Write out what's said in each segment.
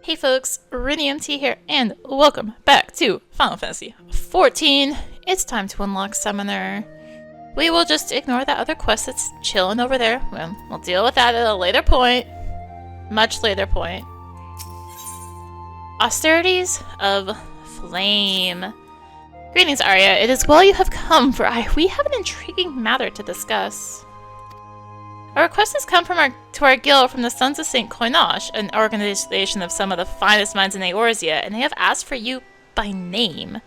Hey folks, rinimt here, and welcome back to Final Fantasy XIV. It's time to unlock Summoner. We will just ignore that other quest that's chilling over there. We'll deal with that at a later point. Much later point. Austerities of Flame. Greetings, Arya. It is well you have come, for we have an intriguing matter to discuss. A request has come from our guild from the Sons of St. Koinosh, an organization of some of the finest minds in Eorzea, and they have asked for you by name.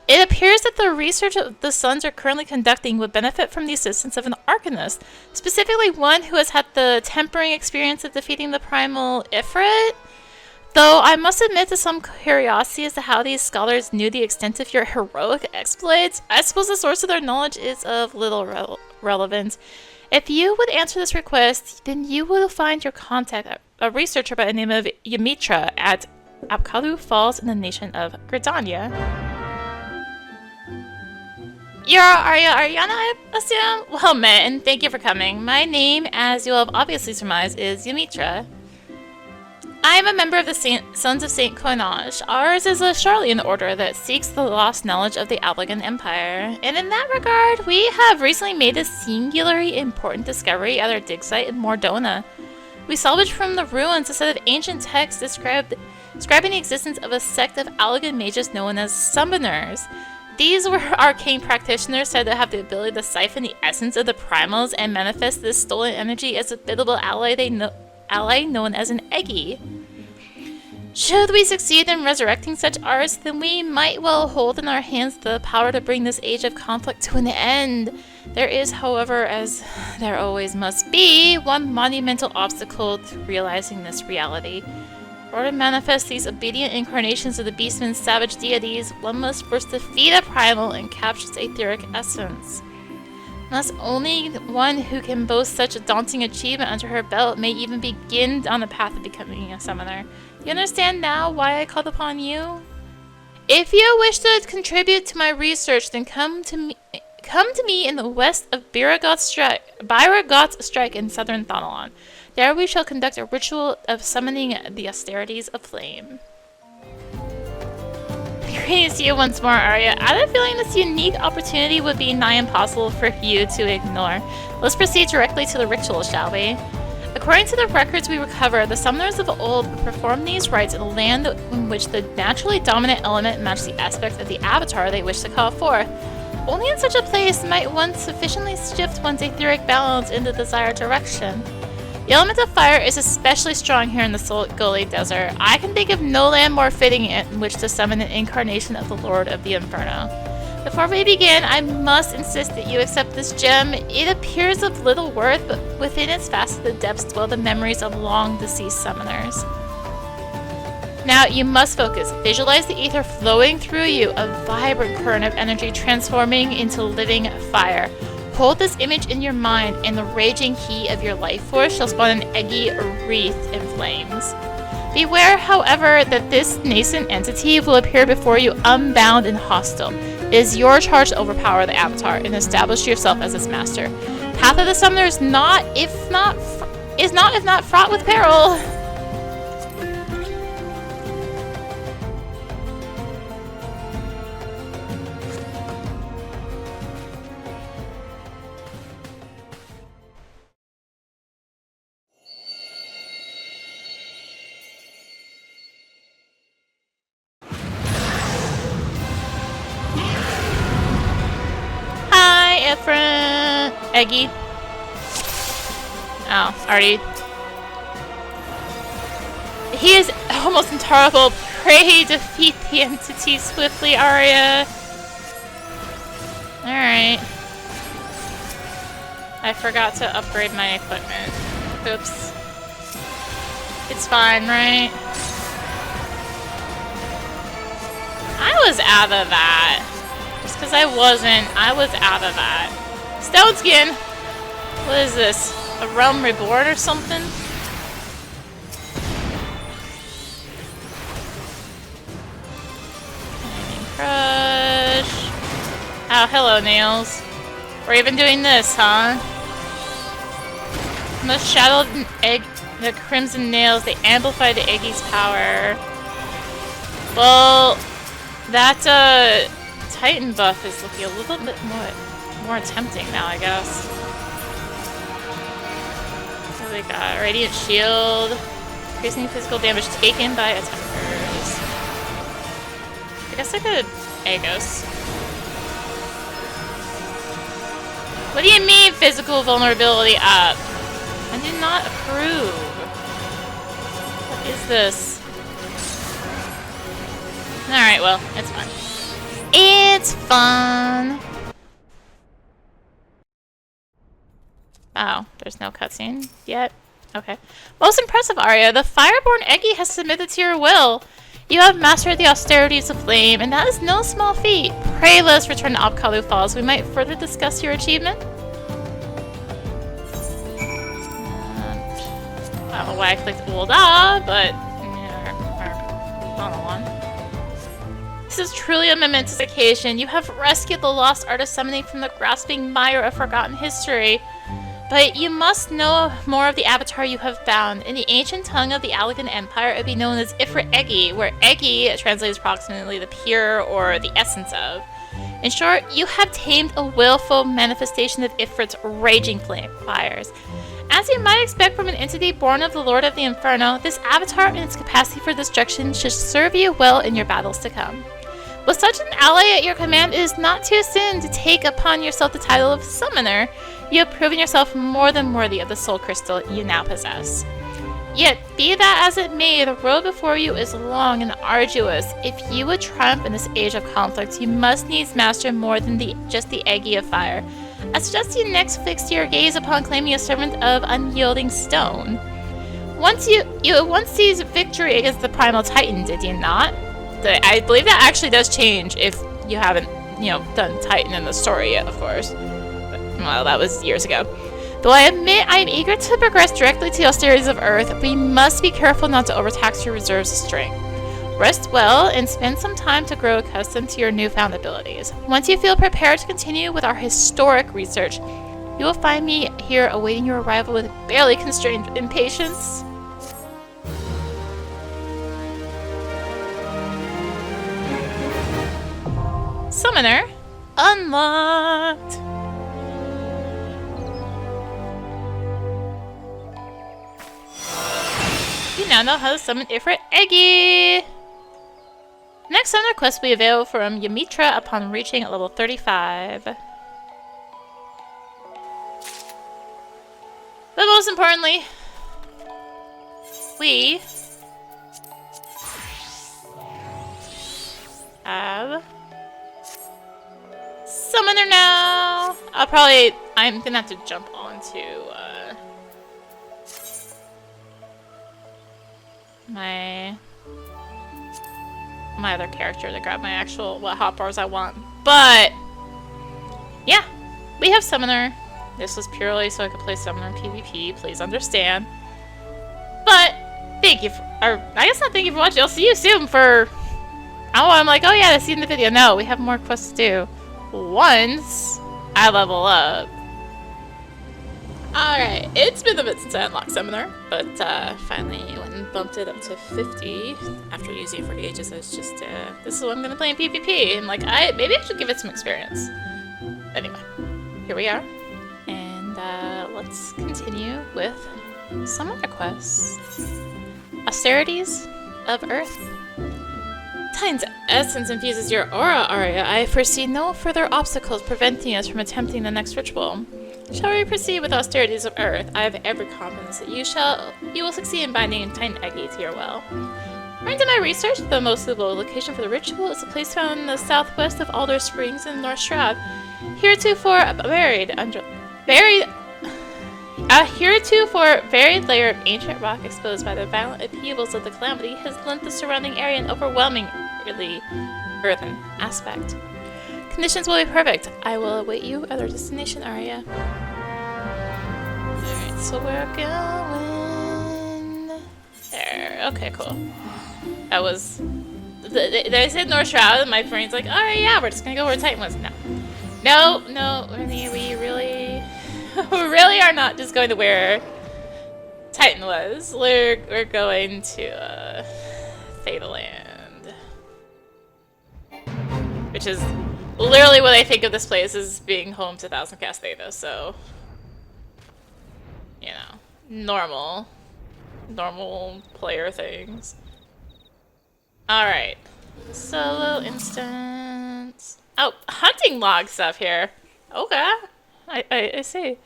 It appears that the research the Sons are currently conducting would benefit from the assistance of an arcanist, specifically one who has had the tempering experience of defeating the primal Ifrit. Though I must admit to some curiosity as to how these scholars knew the extent of your heroic exploits, I suppose the source of their knowledge is of little relevance. If you would answer this request, then you will find your contact, a researcher by the name of Ymitra at Apkalu Falls in the nation of Gridania. You're Ariana, I assume? Well met, and thank you for coming. My name, as you will have obviously surmised, is Ymitra. I am a member of the Sons of St. Koinosh. Ours is a Charlian order that seeks the lost knowledge of the Ablagan Empire. And in that regard, we have recently made a singularly important discovery at our dig site in Mordona. We salvaged from the ruins a set of ancient texts describing the existence of a sect of Ablagan mages known as Summoners. These were arcane practitioners said to have the ability to siphon the essence of the primals and manifest this stolen energy as a biddable ally known as an egis. Should we succeed in resurrecting such arts, then we might well hold in our hands the power to bring this age of conflict to an end. There is, however, as there always must be, one monumental obstacle to realizing this reality. In order to manifest these obedient incarnations of the beastman's savage deities, one must first defeat a primal and capture its etheric essence. Thus, only one who can boast such a daunting achievement under her belt may even begin on the path of becoming a summoner. You understand now why I called upon you? If you wish to contribute to my research, then come to me in the west of Biragot's Strike in southern Thanalan. There we shall conduct a ritual of summoning the austerities of flame. Greetings to you once more, Arya. I had a feeling this unique opportunity would be nigh impossible for you to ignore. Let's proceed directly to the ritual, shall we? According to the records we recover, the summoners of old would perform these rites in a land in which the naturally dominant element matched the aspect of the avatar they wish to call forth. Only in such a place might one sufficiently shift one's etheric balance in the desired direction. The element of fire is especially strong here in the Solgoli Desert. I can think of no land more fitting in which to summon an incarnation of the Lord of the Inferno. Before we begin, I must insist that you accept this gem. It appears of little worth, but within its faceted depths dwell the memories of long-deceased summoners. Now, you must focus. Visualize the ether flowing through you, a vibrant current of energy transforming into living fire. Hold this image in your mind, and the raging heat of your life force shall spawn an eggy wreathed in flames. Beware, however, that this nascent entity will appear before you unbound and hostile. It is your charge to overpower the avatar and establish yourself as its master. Path of the Summoner is not if not fraught with peril. Eggy. Oh, already. He is almost intolerable. Pray defeat the entity swiftly, Arya. Alright. I forgot to upgrade my equipment. Oops. It's fine, right? I was out of that. Just because I was out of that. Stone skin! What is this? A Realm Reborn or something? Crush. Oh, hello, Nails. We're even doing this, huh? Most shadowed The crimson nails, they amplify the egis power. Well, that Titan buff is looking a little bit more tempting now, I guess. So we got Radiant Shield, increasing physical damage taken by attackers. I guess I could Agos. What do you mean physical vulnerability up? I do not approve. What is this? Alright, well, it's fun. It's fun! Oh, there's no cutscene yet? Okay. Most impressive, Arya. The Fireborn Eggie has submitted to your will. You have mastered the austerities of flame, and that is no small feat. Pray let us return to Apkalu Falls. We might further discuss your achievement. I don't know why I clicked Ulda, but yeah, on the one. This is truly a momentous occasion. You have rescued the lost art of summoning from the grasping mire of forgotten history. But you must know more of the avatar you have found. In the ancient tongue of the Allegan Empire, it would be known as Egi, where Egi translates approximately the pure or the essence of. In short, you have tamed a willful manifestation of Ifrit's raging flame fires. As you might expect from an entity born of the Lord of the Inferno, this avatar and its capacity for destruction should serve you well in your battles to come. With such an ally at your command, it is not too soon to take upon yourself the title of Summoner. You have proven yourself more than worthy of the soul crystal you now possess. Yet, be that as it may, the road before you is long and arduous. If you would triumph in this age of conflict, you must needs master more than just the Eggie of Fire. I suggest you next fix your gaze upon claiming a servant of unyielding stone. Once you once seized victory against the Primal Titan, did you not? I believe that actually does change if you haven't, done Titan in the story yet, of course. Well, that was years ago. Though I admit I am eager to progress directly to the austerities of Earth, we must be careful not to overtax your reserves of strength. Rest well and spend some time to grow accustomed to your newfound abilities. Once you feel prepared to continue with our historic research, you will find me here awaiting your arrival with barely constrained impatience. Summoner unlocked! You now know how to summon Ifrit Eggie! Next summoner quest we avail from Ymitra upon reaching level 35. But most importantly, we have Summoner now! I'm gonna have to jump onto, my other character to grab my actual, what hotbars I want. But, yeah, we have Summoner. This was purely so I could play Summoner in PvP, please understand. But, thank you for, or, I guess not thank you for watching, I'll see you soon for, I'm like, oh yeah, I see in the video. No, we have more quests to do. Once I level up. Alright, it's been a bit since I unlocked Summoner, but finally went and bumped it up to 50 after using it for ages. It's just, this is what I'm gonna play in PvP, and like, maybe I should give it some experience. Anyway, here we are, and let's continue with some other quests. Austerities of Earth. Titan's essence infuses your aura, Arya. I foresee no further obstacles preventing us from attempting the next ritual. Shall we proceed with austerities of Earth? I have every confidence that you will succeed in binding Titan Eggie to your well. According to my research, the most suitable location for the ritual is a place found in the southwest of Alder Springs in North Shroud. Heretofore varied layer of ancient rock exposed by the violent upheavals of the calamity has lent the surrounding area an overwhelmingly earthen aspect. Conditions will be perfect. I will await you at our destination, Arya. Alright, so we're going there. Okay, cool. That was... They said North Shroud, and my brain's like, alright, yeah, we're just gonna go where Titan was. No. No, we really... we really are not just going to where Titan was. We're going to Thetaland, which is literally what I think of this place as being home to Thousand Cast Theta. So, you know, normal player things. All right, solo instance. Oh, hunting log stuff here. Okay, I see.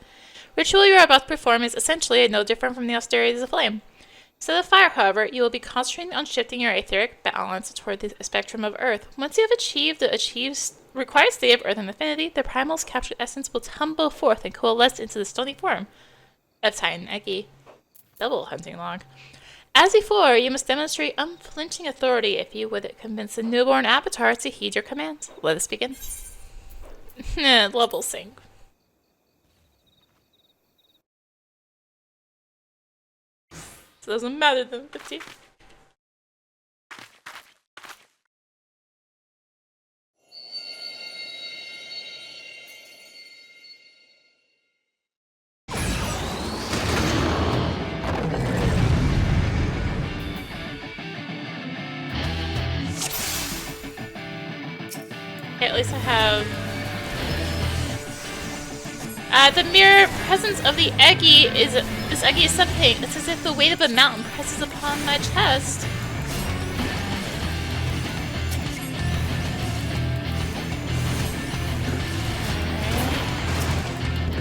Ritual you are about to perform is essentially no different from the austerities of flame. Instead of fire, however, you will be concentrating on shifting your etheric balance toward the spectrum of Earth. Once you have achieved the required state of Earth and affinity, the primal's captured essence will tumble forth and coalesce into the stony form of Titan Egi. Double hunting log. As before, you must demonstrate unflinching authority if you would convince the newborn avatar to heed your commands. Let us begin. Level sync. So it doesn't matter then, 15. Okay, at least I have the mere presence of the Egi is this Egi is something. It's as if the weight of a mountain presses upon my chest.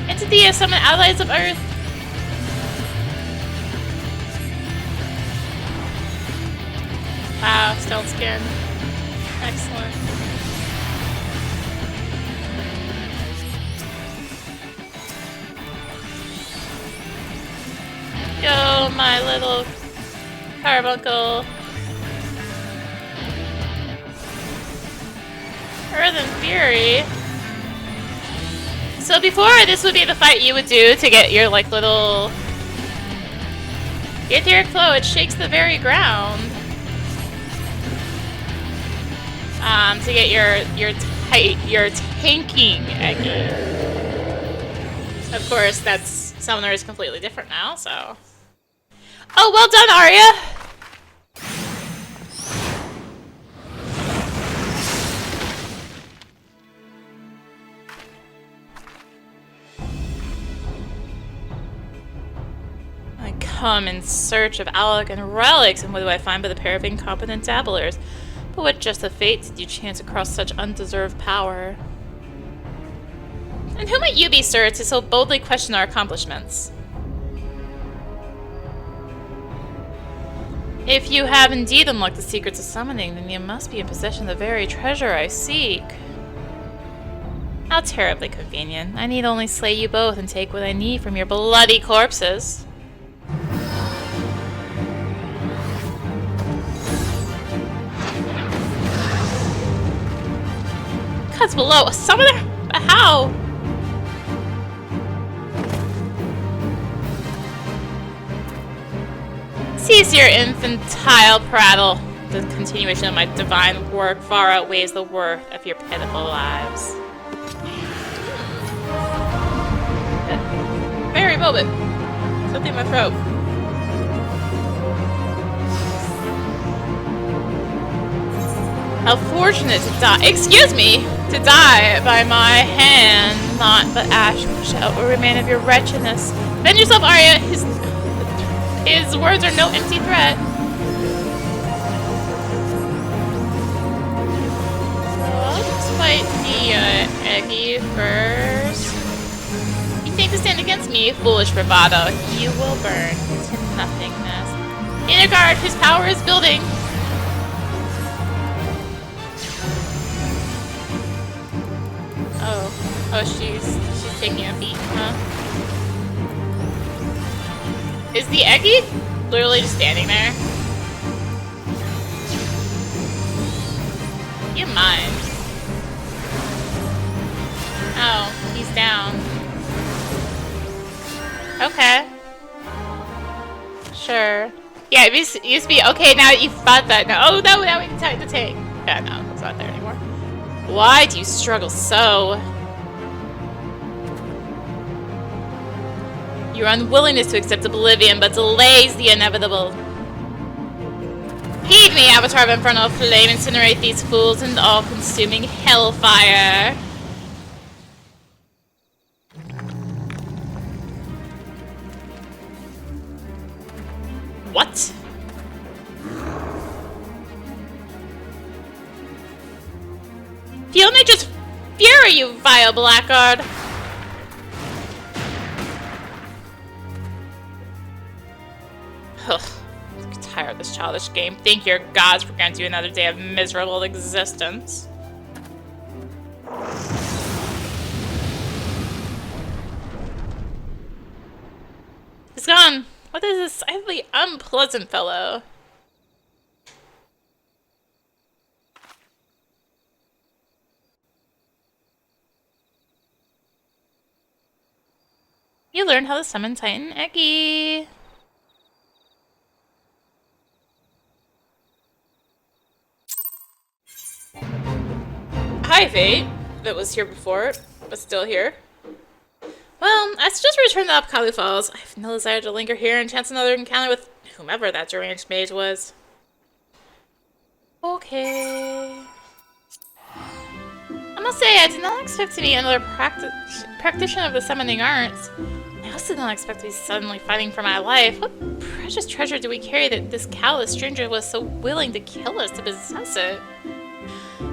Entity of summon allies of Earth. Wow, stone skin. Excellent. Go, my little carbuncle. Earth and Fury. So before, this would be the fight you would do to get your, like, little... etheric flow. It shakes the very ground. To get your tanking Egi. Of course, Summoner is completely different now, so... Oh, well done, Arya! I come in search of Alec and relics, and what do I find but a pair of incompetent dabblers? But what just of fate did you chance across such undeserved power? And who might you be, sir, to so boldly question our accomplishments? If you have indeed unlocked the secrets of summoning, then you must be in possession of the very treasure I seek. How terribly convenient. I need only slay you both and take what I need from your bloody corpses. Cuts below. A summoner? How? Cease your infantile prattle. The continuation of my divine work far outweighs the worth of your pitiful lives. Very moment. Something in my throat. How fortunate to die. Excuse me! To die by my hand. Not but ash shall remain of your wretchedness. Bend yourself, Arya! His words are no empty threat. So I'll just fight the Egi first. You think to stand against me, foolish bravado? You will burn to nothingness. Inner guard, whose power is building. Oh, she's taking a beat, huh? Is the Egi literally just standing there? You mind? Oh, he's down. Okay. Sure. Yeah, it used to be okay. Now that you fought that, no. Oh no! Now we can attack the tank. Yeah, no, it's not there anymore. Why do you struggle so? Your unwillingness to accept oblivion but delays the inevitable. Heed me, Avatar of Infernal Flame, incinerate these fools in all-consuming hellfire. What? Feel nature's fury, you vile blackguard! Ugh. I'm tired of this childish game. Thank your gods for granting you another day of miserable existence. He's gone. What is this slightly unpleasant fellow? You learned how to summon Titan Eki. Hi, Fate. That was here before, but still here. Well, I suggest we return to Apkalu Falls. I have no desire to linger here and chance another encounter with whomever that deranged mage was. Okay. I must say, I did not expect to be another practitioner of the summoning arts. I also did not expect to be suddenly fighting for my life. What precious treasure do we carry that this callous stranger was so willing to kill us to possess it?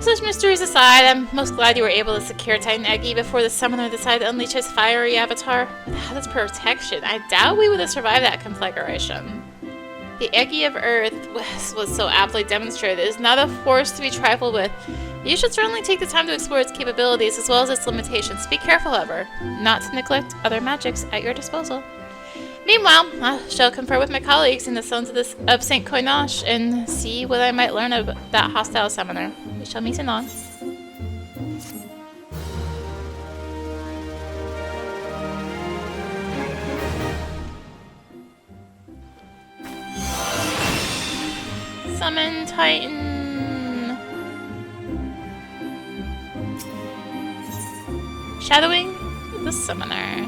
Such mysteries aside, I'm most glad you were able to secure Titan Eki before the summoner decided to unleash his fiery avatar. Without its protection, I doubt we would have survived that conflagration. The Eki of Earth was so aptly demonstrated. It is not a force to be trifled with. You should certainly take the time to explore its capabilities as well as its limitations. Be careful, however, not to neglect other magics at your disposal. Meanwhile, I shall confer with my colleagues in the Sons of St. Koinosh and see what I might learn of that hostile summoner. We shall meet anon. Summon Titan. Shadowing the summoner.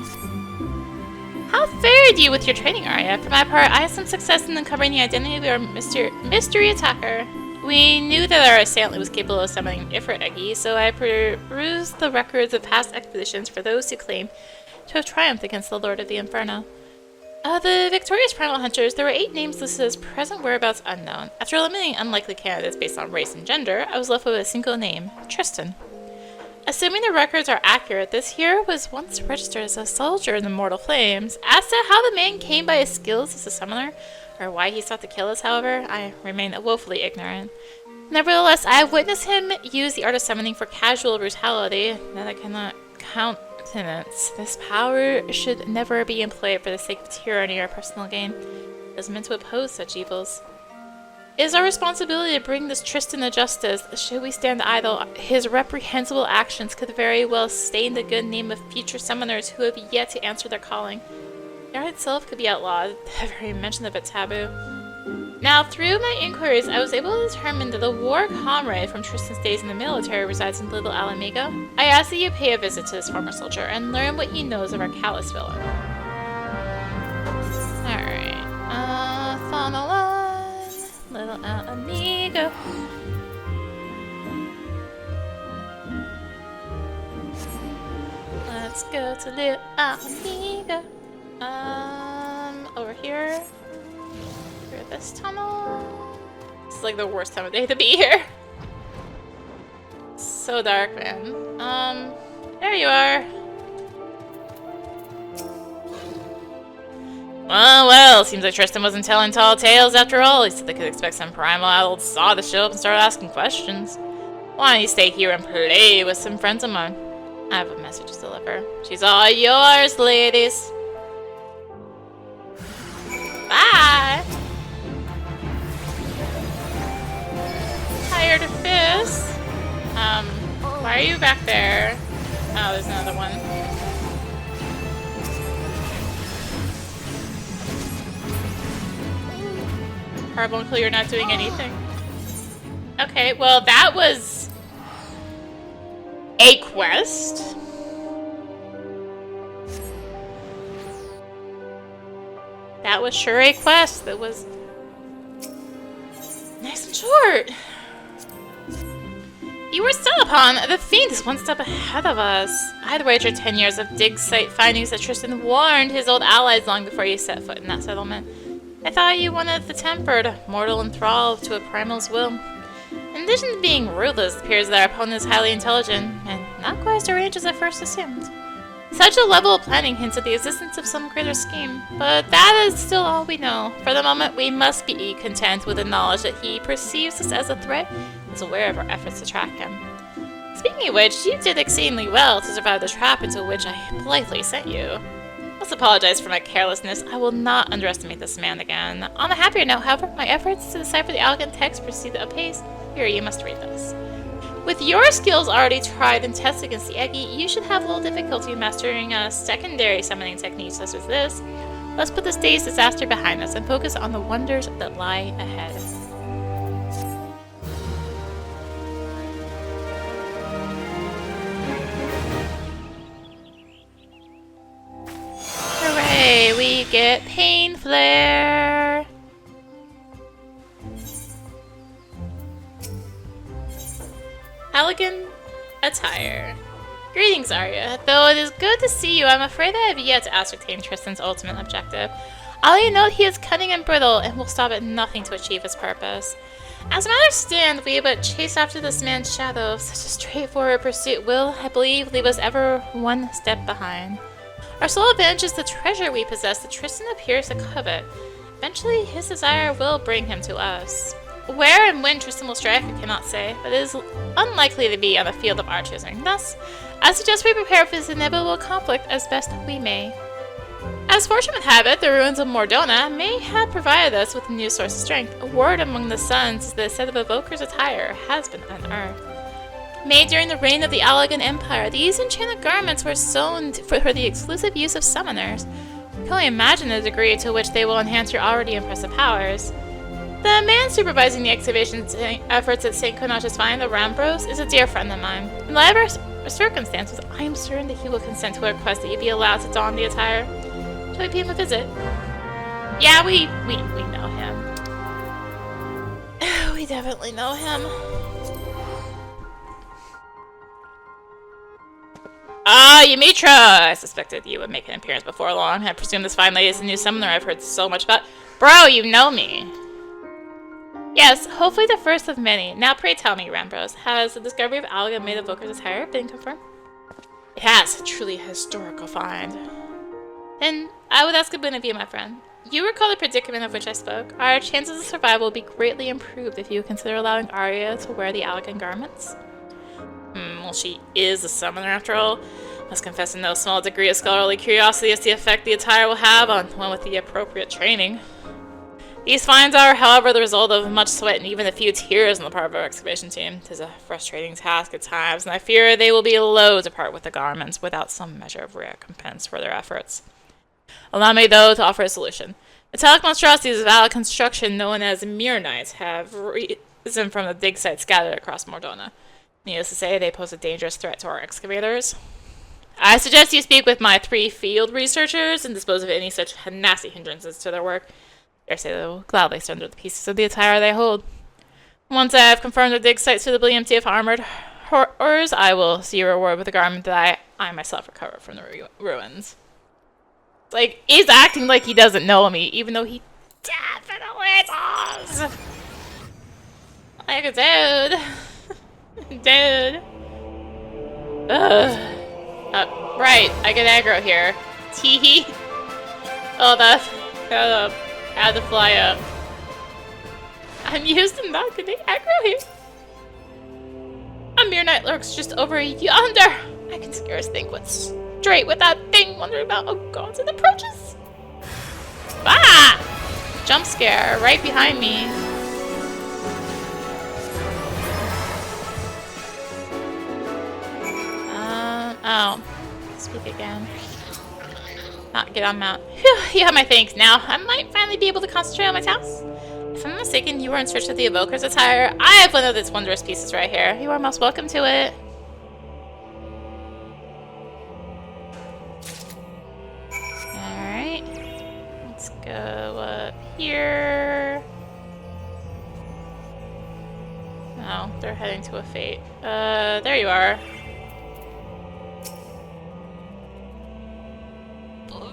How fared you with your training, Arya? For my part, I had some success in uncovering the identity of our mystery attacker. We knew that our assailant was capable of summoning Ifrit Egi, so I perused the records of past expeditions for those who claim to have triumphed against the Lord of the Inferno. The victorious primal hunters, there were 8 names listed as present whereabouts unknown. After eliminating unlikely candidates based on race and gender, I was left with a single name, Tristan. Assuming the records are accurate, this hero was once registered as a soldier in the Mortal Flames. As to how the man came by his skills as a summoner, or why he sought to kill us, however, I remain woefully ignorant. Nevertheless, I have witnessed him use the art of summoning for casual brutality that I cannot countenance. This power should never be employed for the sake of tyranny or personal gain. It is meant to oppose such evils. It is our responsibility to bring this Tristan to justice. Should we stand idle, his reprehensible actions could very well stain the good name of future summoners who have yet to answer their calling. The art itself could be outlawed, the very mention of it taboo. Now, through my inquiries, I was able to determine that a war comrade from Tristan's days in the military resides in Little Alamega. I ask that you pay a visit to this former soldier and learn what he knows of our callous villain. Alright, follow on. Little Alamega. Let's go to Little Alamega. Over here. Through this tunnel. This is like the worst time of day to be here. So dark, man. There you are. Well, seems like Tristan wasn't telling tall tales after all. He said they could expect some primal adult saw to show up and start asking questions. Why don't you stay here and play with some friends of mine? I have a message to deliver. She's all yours, ladies. Bye! Hired a fist. Why are you back there? Oh, there's another one. Carbuncle, you're not doing anything. Okay, well, that was a quest. That was sure a quest that was nice and short. You were still upon. The fiend is one step ahead of us. I'd wager 10 years of dig site findings that Tristan warned his old allies long before you set foot in that settlement. I thought you wanted the tempered, mortal enthralled to a primal's will. In addition to being ruthless, it appears that our opponent is highly intelligent, and not quite as deranged as I first assumed. Such a level of planning hints at the existence of some greater scheme, but that is still all we know. For the moment, we must be content with the knowledge that he perceives us as a threat and is aware of our efforts to track him. Speaking of which, you did exceedingly well to survive the trap into which I politely sent you. I must apologize for my carelessness. I will not underestimate this man again. On a happier note, however, my efforts to decipher the elegant text proceed apace. Here, you must read this. With your skills already tried and tested against the Eggy, you should have little difficulty mastering a secondary summoning technique such as this. Let's put this day's disaster behind us and focus on the wonders that lie ahead. Hooray! We get Pain Flare! Elegant attire. Greetings, Arya. Though it is good to see you, I'm afraid I have yet to ascertain Tristan's ultimate objective. All you know, he is cunning and brittle, and will stop at nothing to achieve his purpose. As matters stand, we but chase after this man's shadow. Such a straightforward pursuit will, I believe, leave us ever one step behind. Our sole advantage is the treasure we possess that Tristan appears to covet. Eventually, his desire will bring him to us. Where and when Tristan will strike, I cannot say, but it is unlikely to be on the field of our choosing. Thus, I suggest we prepare for this inevitable conflict as best we may. As fortune would have it, the ruins of Mordona may have provided us with a new source of strength. A word among the suns is that a set of evoker's attire has been unearthed. Made during the reign of the Allagan Empire, these enchanted garments were sewn for the exclusive use of summoners. You can only imagine the degree to which they will enhance your already impressive powers. The man supervising the excavation efforts at St. Conach's Find, the Rambros, is a dear friend of mine. In light of our circumstances, I am certain that he will consent to a request that you be allowed to don the attire. Shall we pay him a visit? Yeah, we know him. We definitely know him. Ah, Ymitra! I suspected you would make an appearance before long. I presume this fine lady is the new summoner I've heard so much about. Bro, you know me! Yes, hopefully the first of many. Now pray tell me, Rambros, has the discovery of Allagan made evoker's attire been confirmed? It has. Truly a historical find. Then I would ask a boon of you, my friend. You recall the predicament of which I spoke. Our chances of survival will be greatly improved if you would consider allowing Arya to wear the Allagan garments. Well, she is a summoner after all. Must confess in no small degree of scholarly curiosity as to the effect the attire will have on one with the appropriate training. These finds are, however, the result of much sweat and even a few tears on the part of our excavation team. 'Tis a frustrating task at times, and I fear they will be loath to part with the garments without some measure of recompense for their efforts. Allow me, though, to offer a solution. Metallic monstrosities of valid construction known as Mirnites have risen from the dig sites scattered across Mordona. Needless to say, they pose a dangerous threat to our excavators. I suggest you speak with my 3 field researchers and dispose of any such nasty hindrances to their work. I dare say they will gladly surrender the pieces of the attire they hold. Once I have confirmed the dig site suitably empty of armored horrors, I will see your reward with a garment that I myself recovered from the ruins. Like, he's acting like he doesn't know me, even though he definitely does. Like a dude. Dude. Ugh. Right, I get aggro here. Teehee. Oh, that's... had to fly up. I'm used to not getting aggro here. A mere knight lurks just over yonder. I can scarce think what's straight with that thing wondering about. Oh god, it approaches. Ah! Jump scare right behind me. Oh. Speak again. Not get on mount. Phew, you have my thanks now. I might finally be able to concentrate on my tasks. If I'm not mistaken, you were in search of the evoker's attire. I have one of its wondrous pieces right here. You are most welcome to it. Alright. Let's go No, they're heading to a fate. There you are.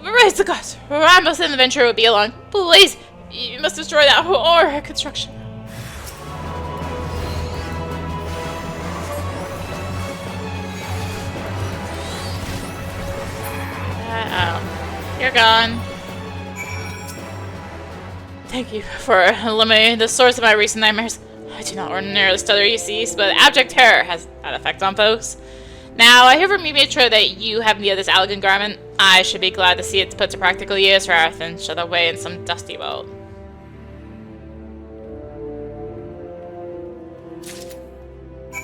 Raise the gods! Ramos and the Venture will be along. Please! You must destroy that or construction. Oh. You're gone. Thank you for eliminating the source of my recent nightmares. I do not ordinarily stutter ECs, but abject terror has that effect on folks. Now, I hear from Mimitra that you have needed this elegant garment. I should be glad to see it put to practical use rather than shut away in some dusty vault.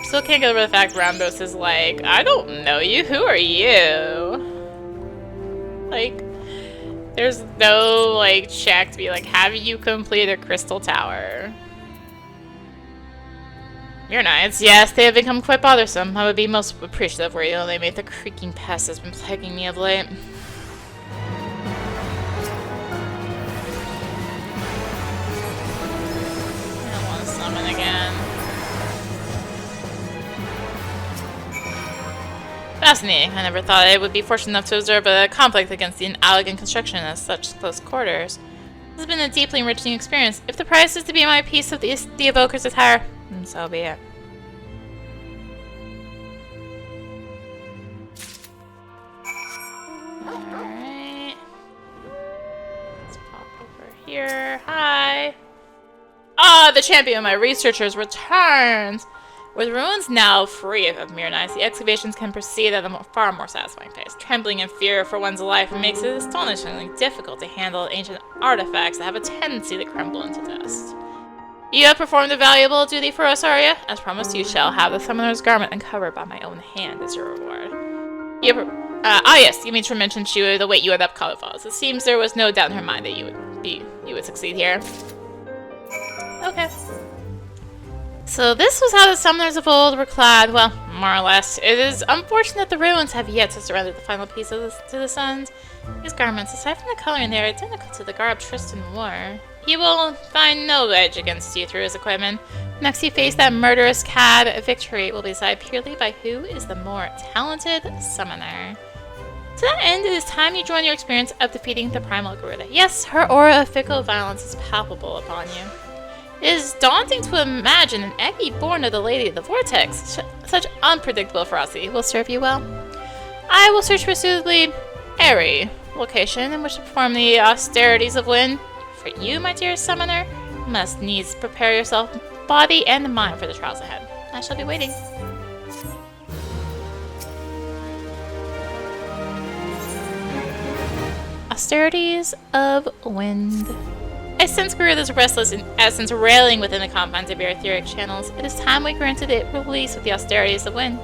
Still can't get over the fact Rambos is like, I don't know you, who are you? Like, there's no, like, check to be like, have you completed a crystal tower? Your knights, yes, they have become quite bothersome. I would be most appreciative were you only made the creaking pest has been plaguing me of late. I don't want to summon again. Fascinating. I never thought I would be fortunate enough to observe a conflict against the inelegant construction of such close quarters. This has been a deeply enriching experience. If the price is to be my piece of the evoker's attire, so be it. Alright. Let's pop over here. Hi! Ah, the champion of my researchers returns! With ruins now free of Mirror, the excavations can proceed at a far more satisfying pace. Trembling in fear for one's life makes it astonishingly difficult to handle ancient artifacts that have a tendency to crumble into dust. You have performed a valuable duty for us, Arya. As promised, you shall have the summoner's garment uncovered by my own hand as your reward. Yes, Yumitra mentioned she would await you at Epcot Falls. It seems there was no doubt in her mind that you would succeed here. Okay. So this was how the summoners of old were clad, well, more or less. It is unfortunate the ruins have yet to surrender the final piece to the suns. These garments, aside from the coloring, they are identical to the garb Tristan wore. He will find no edge against you through his equipment. Next you face that murderous cad, victory will be decided purely by who is the more talented summoner. To that end, it is time you join your experience of defeating the Primal Garuda. Yes, her aura of fickle violence is palpable upon you. It is daunting to imagine an eggy born of the Lady of the Vortex. Such unpredictable ferocity will serve you well. I will search for a suitably airy location in which to perform the austerities of wind. For you, my dear summoner, must needs prepare yourself, body and mind, for the trials ahead. I shall be waiting. Austerities of wind. I sense Garuda's restless in essence railing within the confines of your etheric channels. It is time we granted it release with the austerities of wind.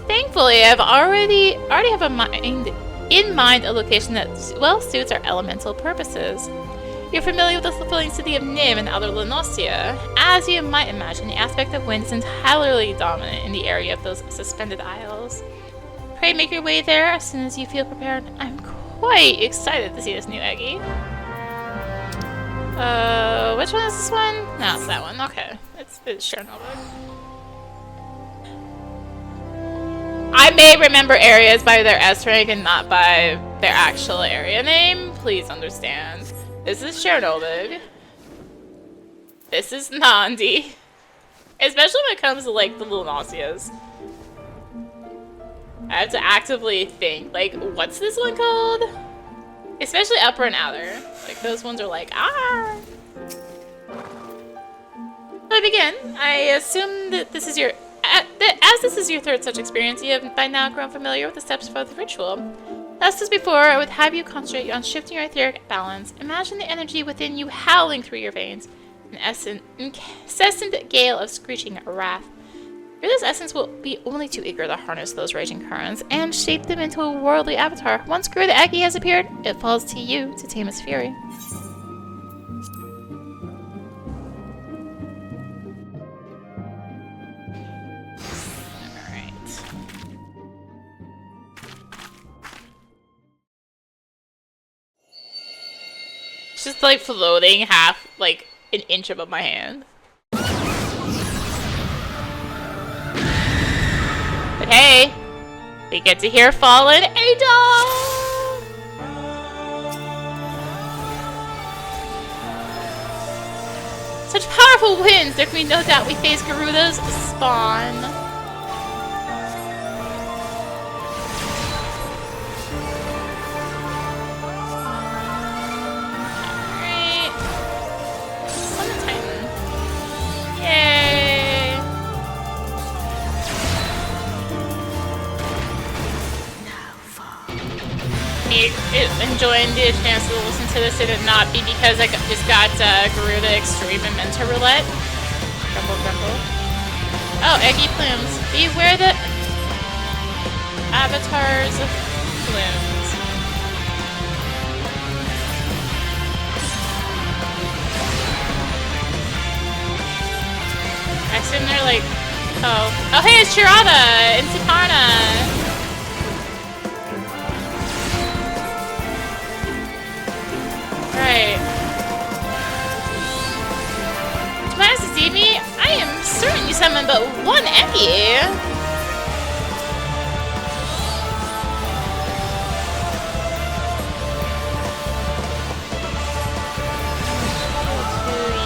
Thankfully, I already have in mind a location that well suits our elemental purposes. You're familiar with the floating city of Nim and Outer Lenosia. As you might imagine, the aspect of wind is entirely dominant in the area of those suspended isles. Pray make your way there as soon as you feel prepared. I'm quite excited to see this new Eggy. Which one is this one? No, it's that one. Okay. It's Chernobyl. I may remember areas by their S rank and not by their actual area name. Please understand. This is Chernobyl. This is Nandi. Especially when it comes to, like, the little nauseas. I have to actively think, like, what's this one called? Especially upper and outer. Like, those ones are like, ah! To begin, I assume that this is your... as this is your third such experience, you have by now grown familiar with the steps for the ritual. Thus, as before, I would have you concentrate on shifting your etheric balance. Imagine the energy within you howling through your veins. An incessant gale of screeching wrath. This essence will be only too eager to harness those raging currents and shape them into a worldly avatar. Once Garuda Eggy has appeared, it falls to you to tame its fury. Alright. It's just like floating half, like an inch above my hand. hey, we get to hear Fallen Angel! Such powerful winds, there can be no doubt we face Garuda's spawn. Alright. Summon Titan. Yay! Me enjoying the chance to listen to this and it not be because I just got Garuda Extreme and Mentor Roulette. Grumble, grumble. Oh, Eggy plumes. Beware the avatars of plumes. I assume they're like, oh hey, it's Shirada and Sukarna. Right. To my Zimi, I am certain you summoned but one Eki.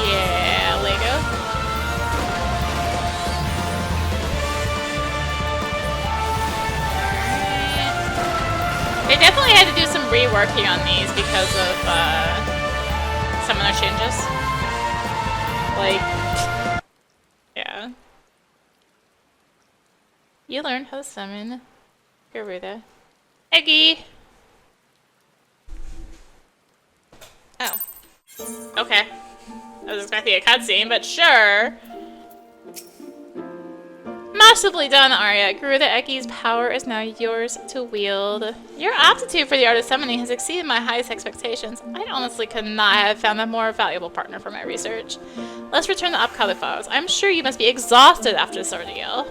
Yeah, Lego. Alright. They definitely had to do some reworking on these because of summoner changes. Like, yeah. You learned how to summon Garuda. Eggy! Oh. Okay. I was expecting a cutscene, but sure. Massively done, Arya. Garuda Eki's power is now yours to wield. Your aptitude for the art of summoning has exceeded my highest expectations. I honestly could not have found a more valuable partner for my research. Let's return to Upcalif Files. I'm sure you must be exhausted after this ordeal.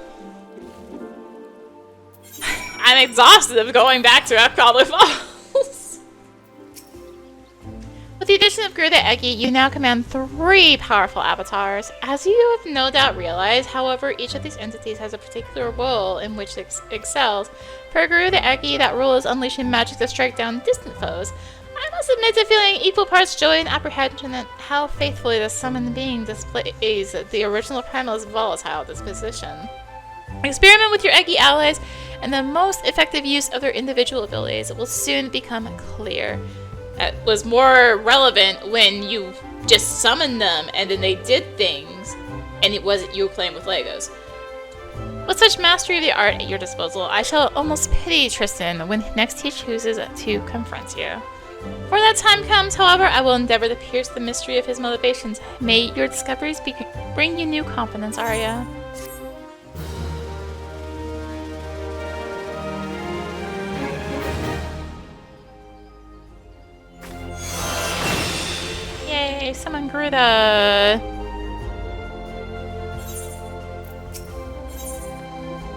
I'm exhausted of going back to Upcalif Files. With the addition of Garuda Eki, you now command 3 powerful avatars. As you have no doubt realized, however, each of these entities has a particular role in which it excels. Per Garuda Eki, that role is unleashing magic to strike down distant foes. I must admit to feeling equal parts joy and apprehension at how faithfully the summoned being displays the original primal's volatile disposition. Experiment with your Eki allies, and the most effective use of their individual abilities will soon become clear. It was more relevant when you just summoned them and then they did things and it wasn't you playing with Legos. With such mastery of the art at your disposal, I shall almost pity Tristan when next he chooses to confront you. Before that time comes, however, I will endeavor to pierce the mystery of his motivations. May your discoveries bring you new confidence, Arya. Yay, summon Garuda!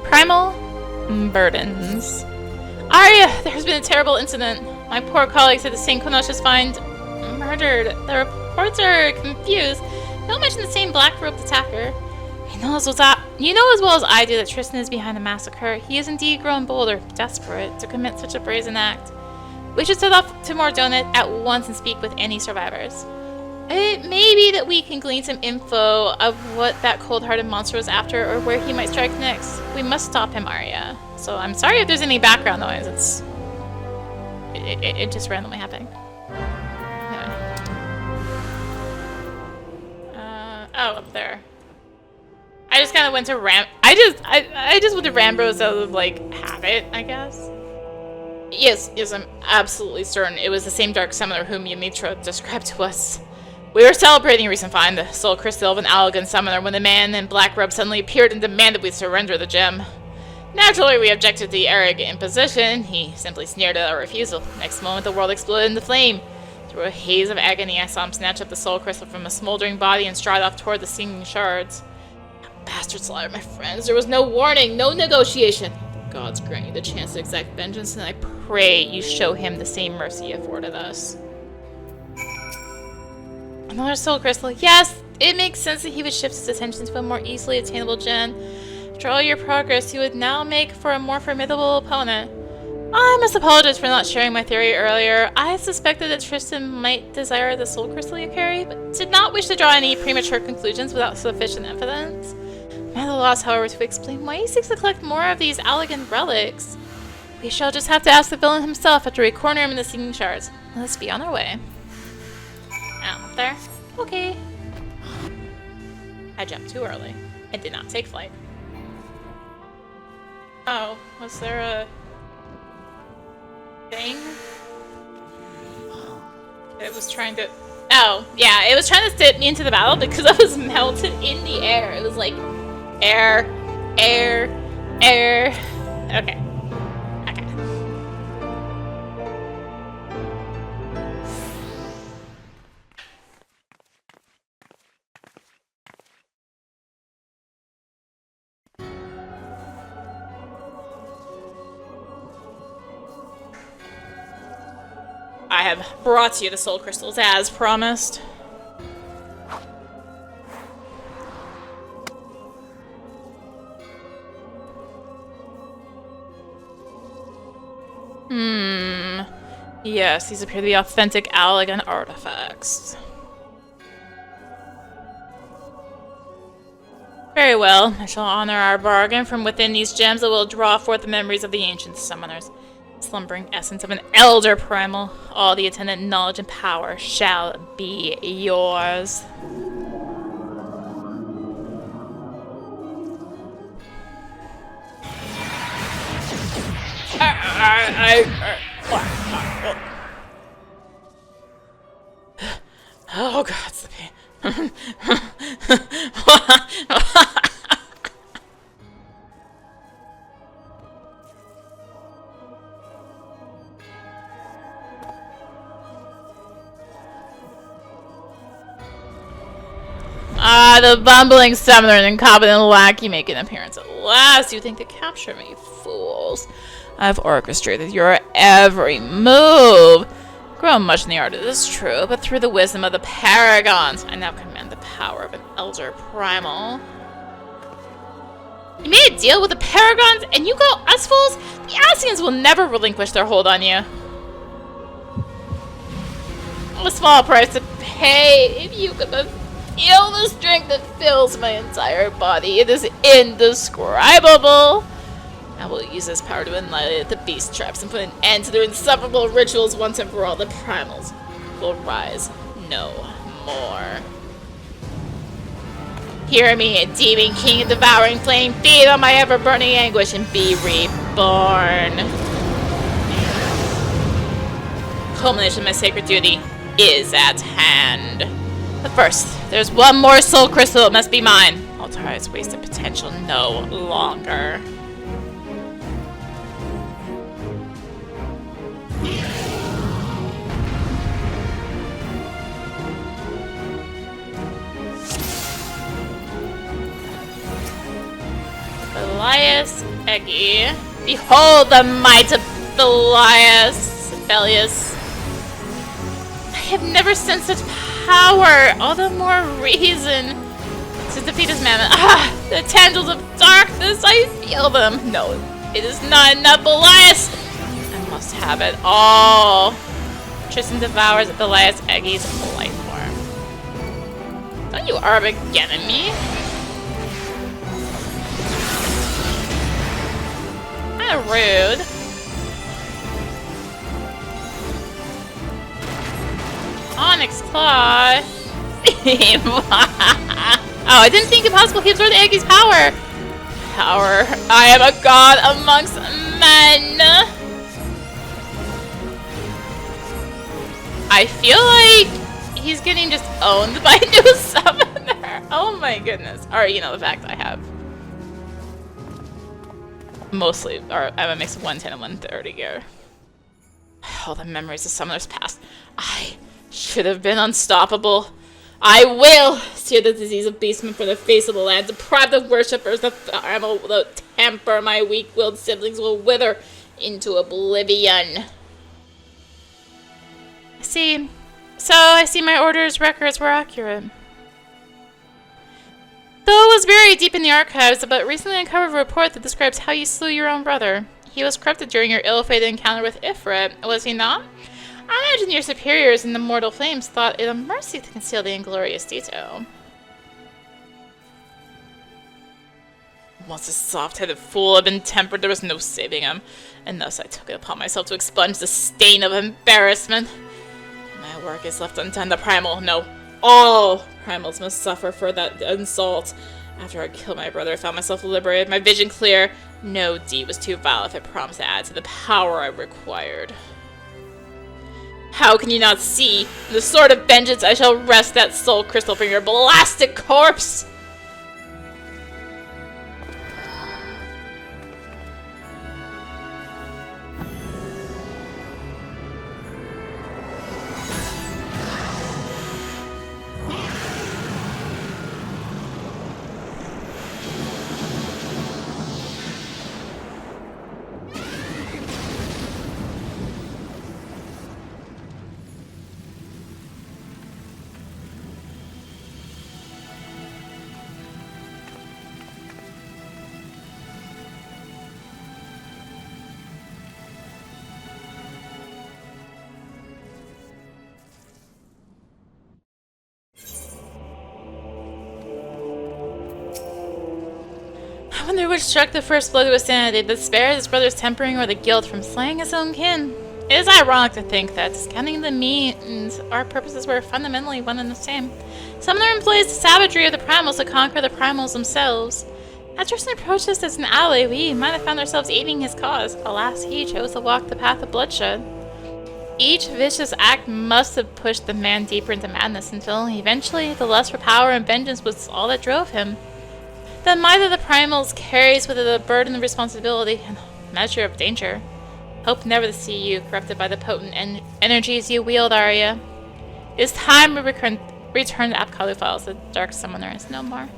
Primal burdens. Arya, there's been a terrible incident. My poor colleagues at the St. Konosha's find murdered. The reports are confused. Don't mention the same black-robed attacker. You know as well as I do that Tristan is behind the massacre. He is indeed grown bolder, desperate to commit such a brazen act. We should set off to Mordonit at once and speak with any survivors. It may be that we can glean some info of what that cold-hearted monster was after or where he might strike next. We must stop him, Arya. So I'm sorry if there's any background noise. It just randomly happened. Oh, up there. I just kind of went to I just went to Rambros out of, like, habit, I guess. Yes, I'm absolutely certain it was the same Dark Summoner whom Ymitra described to us. We were celebrating a recent find, the Soul Crystal of an Allegan Summoner, when the man in black robe suddenly appeared and demanded we surrender the gem. Naturally, we objected to the arrogant imposition. He simply sneered at our refusal. Next moment, the world exploded into flame. Through a haze of agony, I saw him snatch up the Soul Crystal from a smoldering body and stride off toward the singing shards. That bastard slaughtered my friends. There was no warning, no negotiation. The gods grant you the chance to exact vengeance, and I pray you show him the same mercy you afforded us. Another Soul Crystal. Yes, it makes sense that he would shift his attention to a more easily attainable gem. After After all your progress, you would now make for a more formidable opponent. I must apologize for not sharing my theory earlier. I suspected that Tristan might desire the soul crystal you carry, but did not wish to draw any premature conclusions without sufficient evidence. I'm at a loss, however, to explain why he seeks to collect more of these elegant relics. We shall just have to ask the villain himself after we corner him in the singing shards. Let's be on our way. Out there. Okay. I jumped too early. I did not take flight. Oh, was there a thing? It was trying to... Oh, yeah, it was trying to sit me into the battle because I was melted in the air. It was like... Air, air, air. Okay. Okay. I have brought you the soul crystals as promised. Yes, these appear to be authentic Allegan artifacts. Very well. I shall honor our bargain. From within these gems, I will draw forth the memories of the ancient summoners. Slumbering essence of an elder primal. All the attendant knowledge and power shall be yours. Oh god, it's the pain. Ah, the bumbling summoner and incompetent lackey make an appearance at last. You think to capture me, fools. I've orchestrated your every move. Grown much in the art, it is true, but through the wisdom of the paragons, I now command the power of an elder primal. You made a deal with the paragons, and you go us fools? The Ascians will never relinquish their hold on you. A small price to pay if you could feel the strength that fills my entire body. It is indescribable. I will use this power to annihilate the beast traps and put an end to their insufferable rituals once and for all. The primals will rise no more. Hear me, demon king and devouring flame, feed on my ever-burning anguish and be reborn. Culmination of my sacred duty is at hand. But first, there's one more soul crystal that must be mine. Altari's wasted potential no longer. Egis. Behold the might of Belius. I have never sensed such power. All the more reason to defeat this mammoth. Ah, the tendrils of darkness. I feel them. No, it is not enough, Belius. I must have it all. Tristan devours Belius Egis life form. Don't you Armageddon me? Rude. Onyx Claw. Oh, I didn't think it possible he absorbed Eggy's power. I am a god amongst men. I feel like he's getting just owned by a new summoner. Oh my goodness. Or, you know, the fact I have mostly, or I have a mix of 110 and 130 gear. All the memories of summoners past. I should have been unstoppable. I will steer the disease of beastmen for the face of the land, deprive the worshippers of the temper. My weak-willed siblings will wither into oblivion. I see my orders records were accurate. Though it was buried deep in the archives, but recently uncovered a report that describes how you slew your own brother. He was corrupted during your ill-fated encounter with Ifrit, was he not? I imagine your superiors in the mortal flames thought it a mercy to conceal the inglorious detail. Once a soft-headed fool had been tempered, there was no saving him, and thus I took it upon myself to expunge the stain of embarrassment. My work is left undone. The primal, no, all primals must suffer for that insult. After I killed my brother, I found myself liberated, my vision clear. No deed was too vile if it promised to add to the power I required. How can you not see? The sword of vengeance, I shall wrest that soul crystal from your blasted corpse! I wonder which struck the first blow to his sanity, the despair of his brother's tempering or the guilt from slaying his own kin. It is ironic to think that, discounting the means, our purposes were fundamentally one and the same. Summoner employs the savagery of the primals to conquer the primals themselves. Had Tristan approached us as an ally, we might have found ourselves aiding his cause. Alas, he chose to walk the path of bloodshed. Each vicious act must have pushed the man deeper into madness until, eventually, the lust for power and vengeance was all that drove him. The might of the primals carries with it a burden of responsibility and a measure of danger. Hope never to see you corrupted by the potent energies you wield, Arya. It is time we return to Apkalu Falls. The Dark Summoner is no more.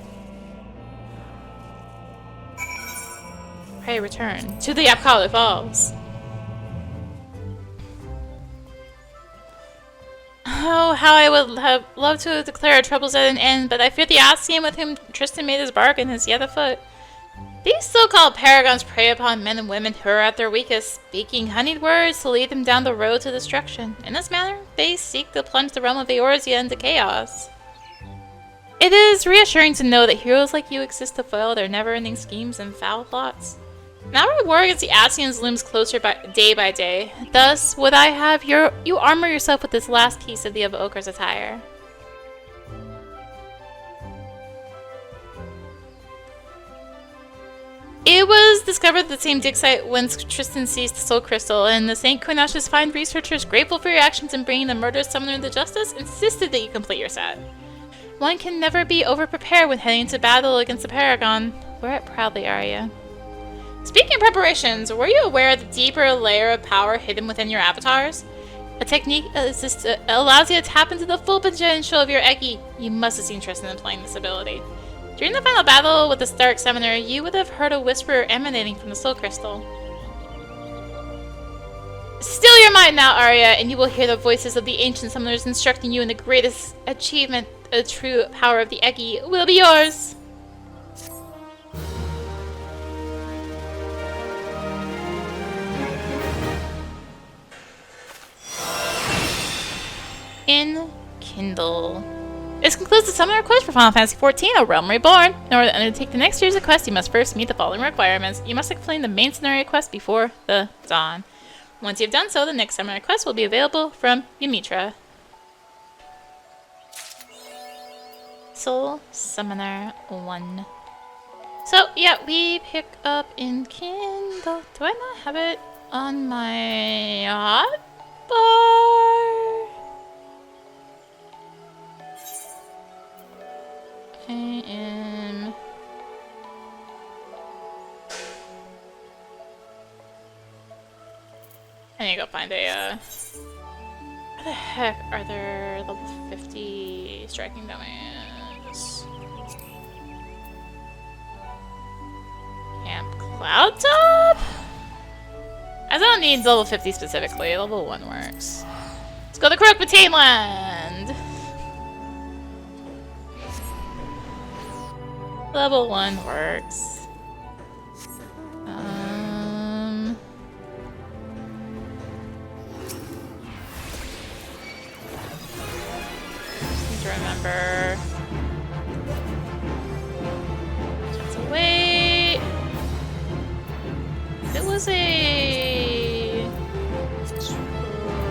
Pray return to the Apkalu Falls. Oh, how I would have loved to declare our troubles at an end, but I fear the Ascian with whom Tristan made his bargain is yet afoot. These so-called paragons prey upon men and women who are at their weakest, speaking honeyed words to lead them down the road to destruction. In this manner, they seek to plunge the realm of Eorzea into chaos. It is reassuring to know that heroes like you exist to foil their never-ending schemes and foul plots. Now our war against the Ascians looms closer day by day. Thus, would I have you armor yourself with this last piece of the Evoker's attire. It was discovered at the same dig site whence Tristan seized the Soul Crystal, and the St. Quinash's fine researchers, grateful for your actions in bringing the murderous summoner into justice, insisted that you complete your set. One can never be over-prepared when heading into battle against the Paragon. Wear it proudly, Arya. Speaking of preparations, were you aware of the deeper layer of power hidden within your avatars? A technique allows you to tap into the full potential of your Egi. You must have seen Tristan employing this ability. During the final battle with the Stark Summoner, you would have heard a whisper emanating from the Soul Crystal. Still your mind now, Arya, and you will hear the voices of the ancient summoners instructing you in the greatest achievement. The true power of the Egi will be yours. Enkindle. This concludes the summoner quest for Final Fantasy XIV, A Realm Reborn. In order to undertake the next series of quests, you must first meet the following requirements. You must complete the main scenario quest before the dawn. Once you've done so, the next summoner quest will be available from Ymitra. Soul Summoner 1. So, yeah, we pick up Enkindle. Do I not have it on my hotbar? I need to go find a, Where the heck are there level 50 striking domains? Camp Cloudtop? I don't need level 50 specifically, level 1 works. Let's go to Croak-Bataine Land! Level 1 works. Just need to remember. Just wait. It was a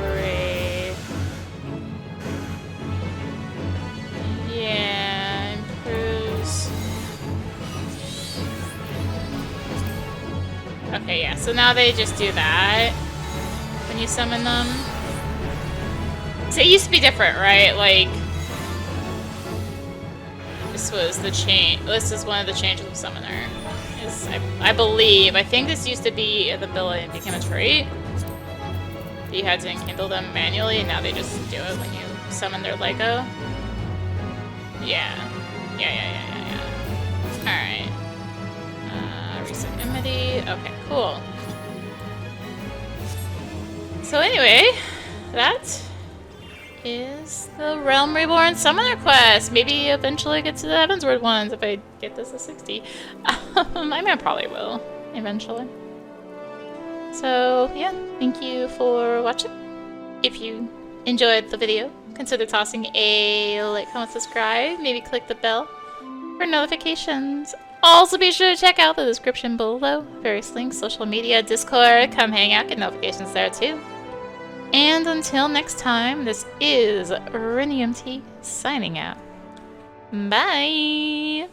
trade. Yeah, improves. Okay, yeah, so now they just do that when you summon them. So it used to be different, right? Like, this was the change. This is one of the changes of Summoner. I believe. I think this used to be the ability and became a trait. You had to enkindle them manually, and now they just do it when you summon their Lego. Yeah. Alright. Recent enmity. Okay, cool. So anyway, that is the Realm Reborn Summoner quest. Maybe eventually get to the Heavensward ones if I get this to 60. I mean, I probably will eventually. So yeah, thank you for watching. If you enjoyed the video, consider tossing a like, comment, subscribe, maybe click the bell for notifications. Also be sure to check out the description below. Various links, social media, Discord, come hang out, get notifications there too. And until next time, this is rinimt signing out. Bye!